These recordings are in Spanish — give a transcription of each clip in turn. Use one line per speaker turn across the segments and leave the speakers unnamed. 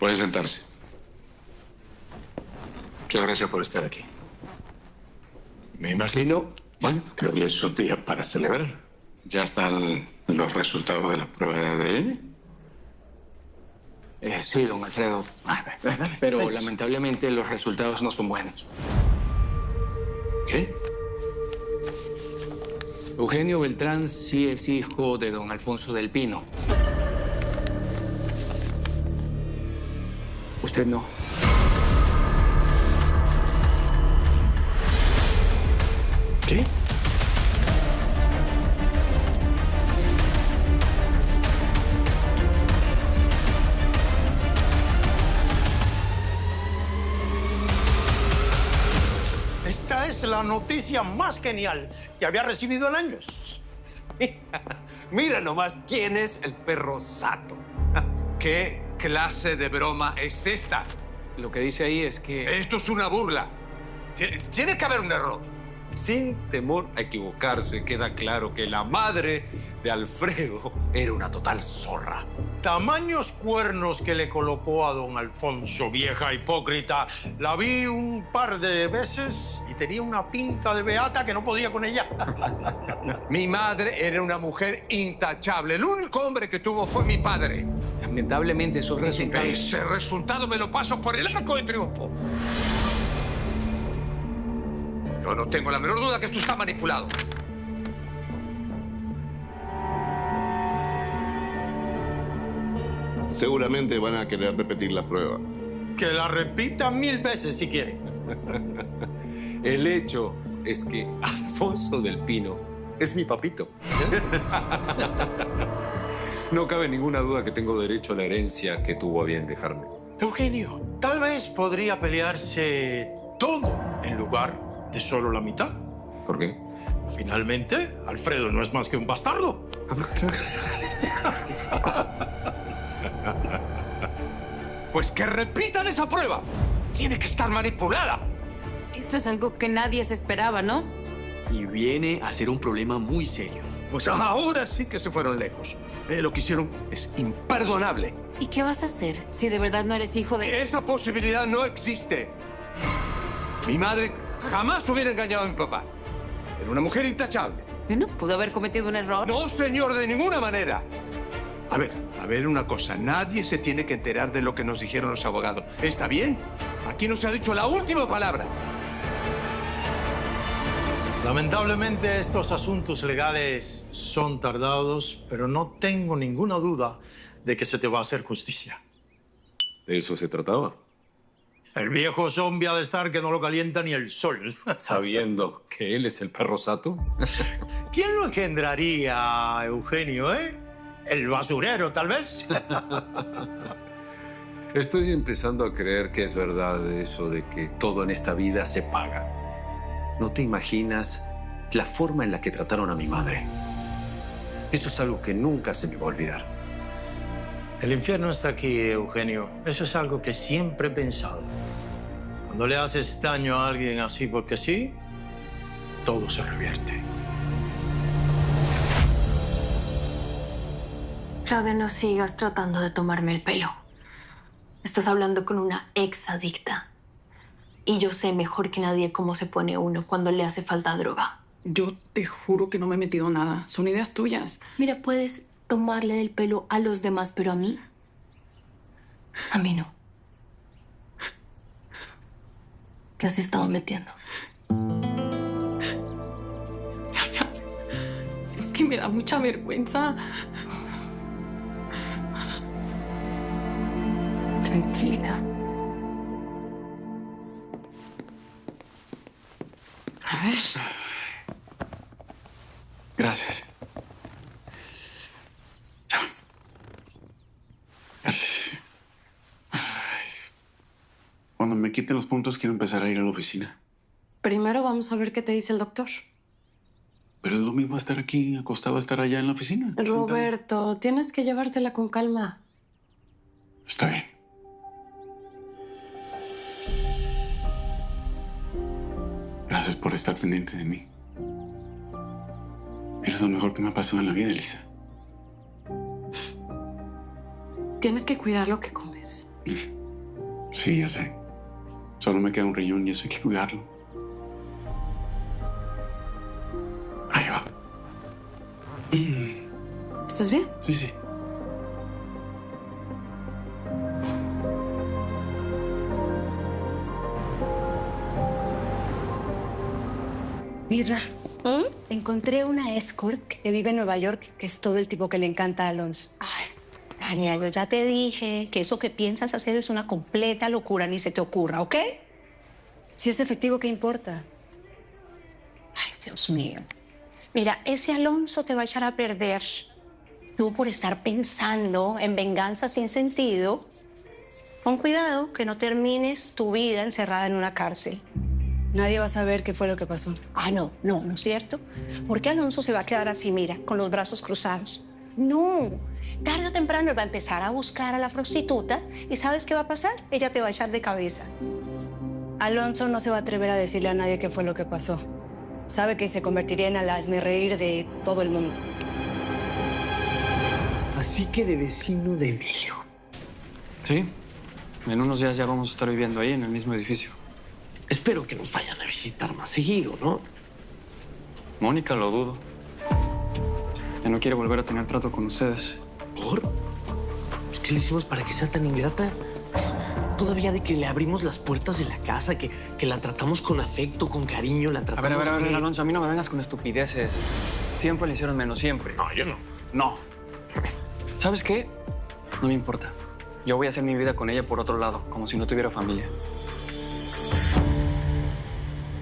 Puede sentarse. Muchas gracias por estar aquí. Me imagino, bueno, que hoy es un día para celebrar. ¿Ya están los resultados de la prueba de ADN?
Sí, don Alfredo. Pero lamentablemente los resultados no son buenos.
¿Qué?
Eugenio Beltrán sí es hijo de don Alfonso del Pino. Usted no.
¿Qué?
Esta es la noticia más genial que había recibido en años.
Mira nomás quién es el perro Sato.
¿Qué clase de broma es esta?
Lo que dice ahí es que...
Esto es una burla. Tiene que haber un error.
Sin temor a equivocarse, queda claro que la madre de Alfredo era una total zorra.
Tamaños cuernos que le colocó a don Alfonso, vieja hipócrita. La vi un par de veces y tenía una pinta de beata que no podía con ella.
Mi madre era una mujer intachable. El único hombre que tuvo fue mi padre.
Lamentablemente esos resultados...
Ese resultado me lo paso por el arco de triunfo. Yo no tengo la menor duda que esto está manipulado.
Seguramente van a querer repetir la prueba.
Que la repita 1000 veces si quiere.
El hecho es que Alfonso del Pino es mi papito. No cabe ninguna duda que tengo derecho a la herencia que tuvo a bien dejarme.
Eugenio, tal vez podría pelearse todo en lugar de solo la mitad.
¿Por qué?
Finalmente, Alfredo no es más que un bastardo.
Pues que repitan esa prueba. Tiene que estar manipulada.
Esto es algo que nadie se esperaba, ¿no?
Y viene a ser un problema muy serio.
Pues ahora sí que se fueron lejos. Lo que hicieron es imperdonable.
¿Y qué vas a hacer si de verdad no eres hijo de...?
Esa posibilidad no existe. Mi madre jamás hubiera engañado a mi papá. Era una mujer intachable.
Bueno, pudo haber cometido un error.
No, señor, de ninguna manera. A ver una cosa. Nadie se tiene que enterar de lo que nos dijeron los abogados. ¿Está bien? Aquí no se ha dicho la última palabra.
Lamentablemente estos asuntos legales son tardados, pero no tengo ninguna duda de que se te va a hacer justicia.
¿De eso se trataba?
El viejo zombie ha de estar que no lo calienta ni el sol.
Sabiendo que él es el perro Sato.
¿Quién lo engendraría, Eugenio, El basurero, tal vez.
Estoy empezando a creer que es verdad eso de que todo en esta vida se paga. No te imaginas la forma en la que trataron a mi madre. Eso es algo que nunca se me va a olvidar.
El infierno está aquí, Eugenio. Eso es algo que siempre he pensado. Cuando le haces daño a alguien así porque sí, todo se revierte.
Claudia, no sigas tratando de tomarme el pelo. Estás hablando con una ex adicta. Y yo sé mejor que nadie cómo se pone uno cuando le hace falta droga.
Yo te juro que no me he metido nada. Son ideas tuyas.
Mira, puedes tomarle del pelo a los demás, pero a mí no. ¿Qué has estado metiendo?
Es que me da mucha vergüenza.
Tranquila.
A ver. Gracias. Cuando me quiten los puntos, quiero empezar a ir a la oficina.
Primero vamos a ver qué te dice el doctor.
Pero es lo mismo estar aquí acostado a estar allá en la oficina.
Roberto, tienes que llevártela con calma.
Está bien. Gracias por estar pendiente de mí. Eres lo mejor que me ha pasado en la vida, Elisa.
Tienes que cuidar lo que comes.
Sí, ya sé. Solo me queda un riñón y eso hay que cuidarlo. Ahí va.
¿Estás bien?
Sí, sí.
Mirra, encontré una escort que vive en Nueva York, que es todo el tipo que le encanta a Alonso. Ay, Tania, yo ya te dije que eso que piensas hacer es una completa locura, ni se te ocurra, ¿ok?
Si es efectivo, ¿qué importa?
Ay, Dios mío. Mira, ese Alonso te va a echar a perder. Tú por estar pensando en venganza sin sentido, con cuidado que no termines tu vida encerrada en una cárcel.
Nadie va a saber qué fue lo que pasó.
Ah, no es cierto. Porque Alonso se va a quedar así, mira, con los brazos cruzados. No, tarde o temprano él va a empezar a buscar a la prostituta y ¿sabes qué va a pasar? Ella te va a echar de cabeza.
Alonso no se va a atrever a decirle a nadie qué fue lo que pasó. Sabe que se convertiría en el hazmerreír de todo el mundo.
Así que de vecino de Emilio.
Sí. En unos días ya vamos a estar viviendo ahí, en el mismo edificio.
Espero que nos vayan a visitar más seguido, ¿no?
Mónica, lo dudo. Ya no quiere volver a tener trato con ustedes.
¿Por? Pues, ¿qué le hicimos para que sea tan ingrata? Todavía de que le abrimos las puertas de la casa, que la tratamos con afecto, con cariño, la tratamos
A ver,
bien.
Alonso, a mí no me vengas con estupideces. Siempre le hicieron menos, siempre.
No, yo no.
No. ¿Sabes qué? No me importa. Yo voy a hacer mi vida con ella por otro lado, como si no tuviera familia.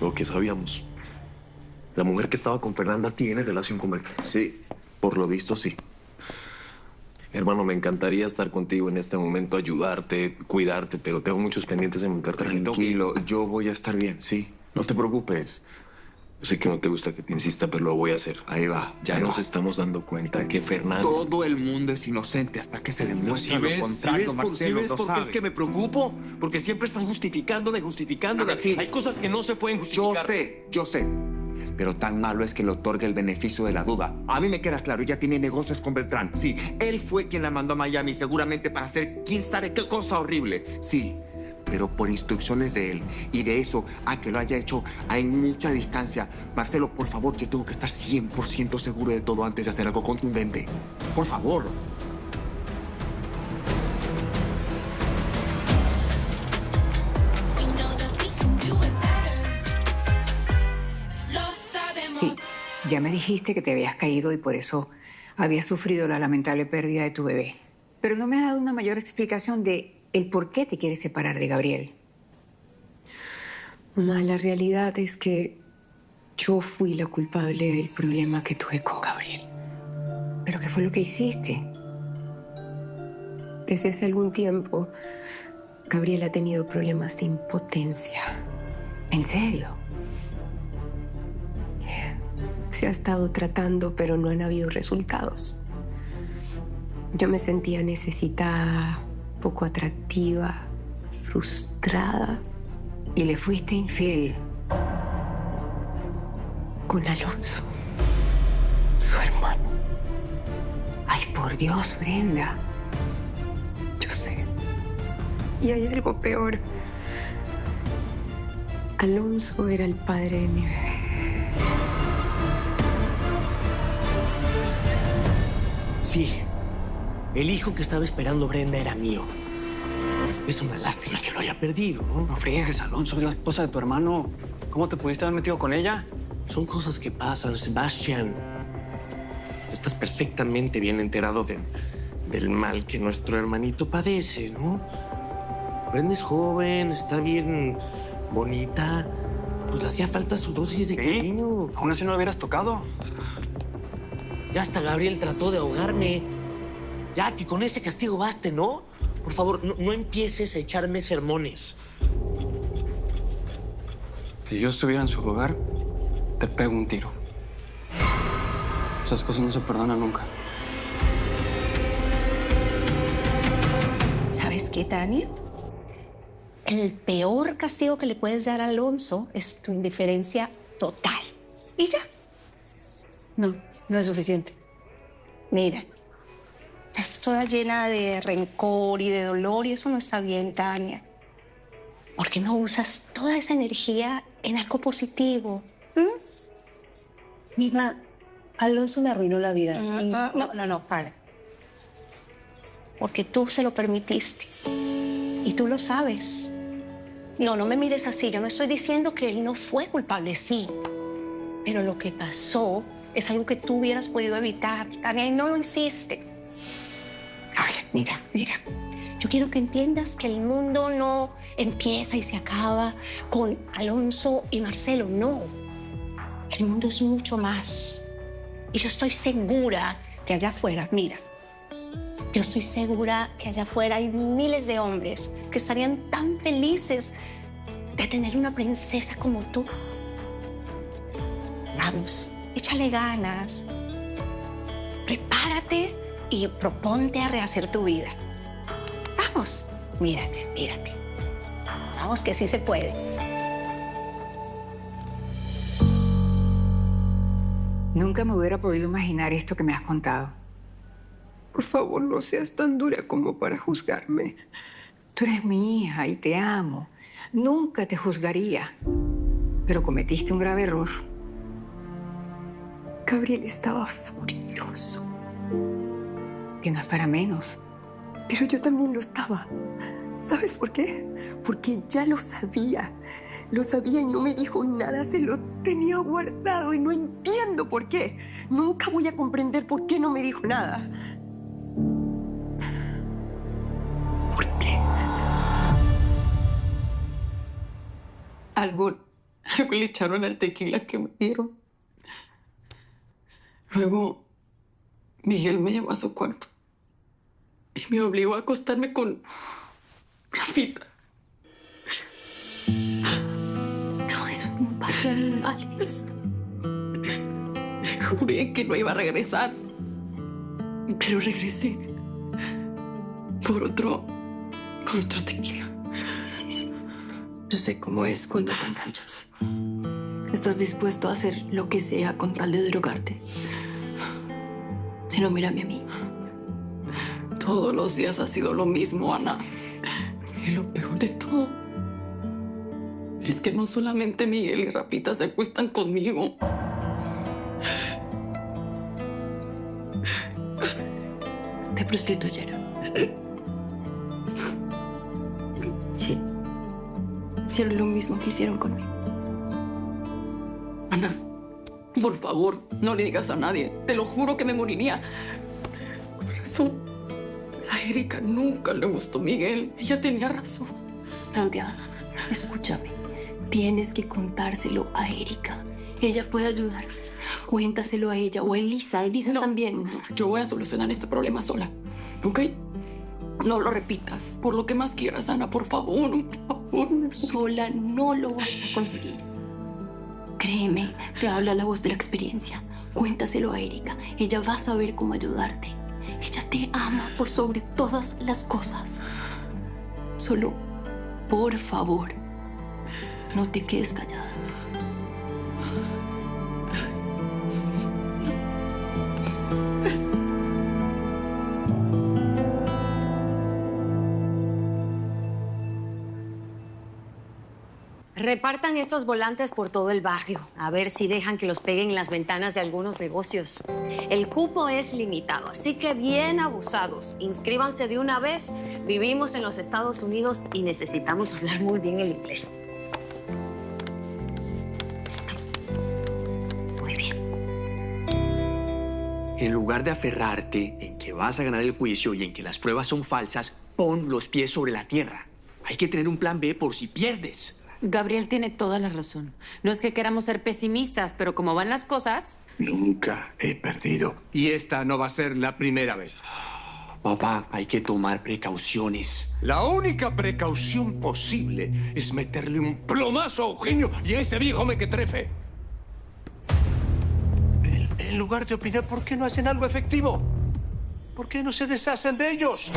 Lo que sabíamos. La mujer que estaba con Fernanda tiene relación con Berta.
Sí, por lo visto sí.
Hermano, me encantaría estar contigo en este momento, ayudarte, cuidarte, pero tengo muchos pendientes en Monterrey.
Tranquilo, yo voy a estar bien, sí. No te preocupes.
Yo sé que no te gusta que te insista, pero lo voy a hacer.
Ahí va.
Ya nos estamos dando cuenta que Fernando...
Todo el mundo es inocente hasta que se demuestre lo contrario, Marcelo.
¿Sí ves por qué es que me preocupo? Porque siempre estás justificándome.
Sí.
Hay cosas que no se pueden justificar.
Yo sé. Pero tan malo es que le otorgue el beneficio de la duda. A mí me queda claro, ella tiene negocios con Beltrán. Sí, él fue quien la mandó a Miami, seguramente para hacer quién sabe qué cosa horrible. Sí, pero por instrucciones de él. Y de eso a que lo haya hecho hay mucha distancia. Marcelo, por favor, yo tengo que estar 100% seguro de todo antes de hacer algo contundente. Por favor.
Sí, ya me dijiste que te habías caído y por eso habías sufrido la lamentable pérdida de tu bebé. Pero no me has dado una mayor explicación de el por qué te quieres separar de Gabriel.
Mamá, la realidad es que yo fui la culpable del problema que tuve con Gabriel.
¿Pero qué fue lo que hiciste?
Desde hace algún tiempo, Gabriel ha tenido problemas de impotencia.
¿En serio?
Se ha estado tratando, pero no han habido resultados. Yo me sentía necesitada, poco atractiva, frustrada.
Y le fuiste infiel.
Con Alonso, su hermano.
Ay, por Dios, Brenda.
Yo sé. Y hay algo peor. Alonso era el padre de mi bebé.
Sí, el hijo que estaba esperando Brenda era mío. Es una lástima que lo haya perdido, ¿no?
No friegues, Alonso, es la esposa de tu hermano. ¿Cómo te pudiste haber metido con ella?
Son cosas que pasan, Sebastián. Estás perfectamente bien enterado del mal que nuestro hermanito padece, ¿no? Brenda es joven, está bien bonita. Pues le hacía falta su dosis de cariño.
Aún así no lo hubieras tocado.
Ya hasta Gabriel trató de ahogarme. Ya, que con ese castigo baste, ¿no? Por favor, no empieces a echarme sermones.
Si yo estuviera en su lugar, te pego un tiro. Esas cosas no se perdonan nunca.
¿Sabes qué, Tania? El peor castigo que le puedes dar a Alonso es tu indiferencia total. Y ya.
No es suficiente.
Mira, estás toda llena de rencor y de dolor y eso no está bien, Tania. ¿Por qué no usas toda esa energía en algo positivo?
Mira, Alonso me arruinó la vida.
No, para. Porque tú se lo permitiste. Y tú lo sabes. No me mires así. Yo no estoy diciendo que él no fue culpable, sí. Pero lo que pasó es algo que tú hubieras podido evitar. Tania, y no lo hiciste. Ay, mira. Yo quiero que entiendas que el mundo no empieza y se acaba con Alonso y Marcelo. No. El mundo es mucho más. Y yo estoy segura que allá afuera, mira, yo estoy segura que allá afuera hay miles de hombres que estarían tan felices de tener una princesa como tú. Vamos, échale ganas. Prepárate y proponte a rehacer tu vida. Vamos, mírate. Vamos, que sí se puede.
Nunca me hubiera podido imaginar esto que me has contado.
Por favor, no seas tan dura como para juzgarme.
Tú eres mi hija y te amo. Nunca te juzgaría. Pero cometiste un grave error.
Gabriel estaba furioso.
Que no es para menos.
Pero yo también lo estaba. ¿Sabes por qué? Porque ya lo sabía. Lo sabía y no me dijo nada. Se lo tenía guardado y no entiendo por qué. Nunca voy a comprender por qué no me dijo nada. ¿Por qué?
Algo le echaron al tequila que me dieron. Luego, Miguel me llevó a su cuarto y me obligó a acostarme con Rafita.
No, es un par de animales.
Juré que no iba a regresar, pero regresé por otro tequila.
Sí. Yo sé cómo es cuando te enganchas. Estás dispuesto a hacer lo que sea con tal de drogarte. Si no, mírame a mí.
Todos los días ha sido lo mismo, Ana. Y lo peor de todo es que no solamente Miguel y Rafita se acuestan conmigo.
Te prostituyeron. Sí. Hicieron lo mismo que hicieron conmigo.
Ana, por favor, no le digas a nadie. Te lo juro que me moriría. Con razón. A Erika nunca le gustó Miguel. Ella tenía razón.
Claudia, escúchame. Tienes que contárselo a Erika. Ella puede ayudar. Cuéntaselo a ella o a Elisa. Elisa también.
Yo voy a solucionar este problema sola. ¿Ok? No lo repitas. Por lo que más quieras, Ana, por favor.
Sola no lo vas a conseguir. Créeme, te habla la voz de la experiencia. Cuéntaselo a Erika. Ella va a saber cómo ayudarte. Ella te ama por sobre todas las cosas. Solo, por favor, no te quedes callada.
Repartan estos volantes por todo el barrio, a ver si dejan que los peguen en las ventanas de algunos negocios. El cupo es limitado, así que bien abusados. Inscríbanse de una vez. Vivimos en los Estados Unidos y necesitamos hablar muy bien el inglés.
Muy bien.
En lugar de aferrarte en que vas a ganar el juicio y en que las pruebas son falsas, pon los pies sobre la tierra. Hay que tener un plan B por si pierdes.
Gabriel tiene toda la razón. No es que queramos ser pesimistas, pero como van las cosas...
Nunca he perdido. Y esta no va a ser la primera vez.
Papá, hay que tomar precauciones.
La única precaución posible es meterle un plomazo a Eugenio y a ese viejo mequetrefe. En lugar de opinar, ¿por qué no hacen algo efectivo? ¿Por qué no se deshacen de ellos?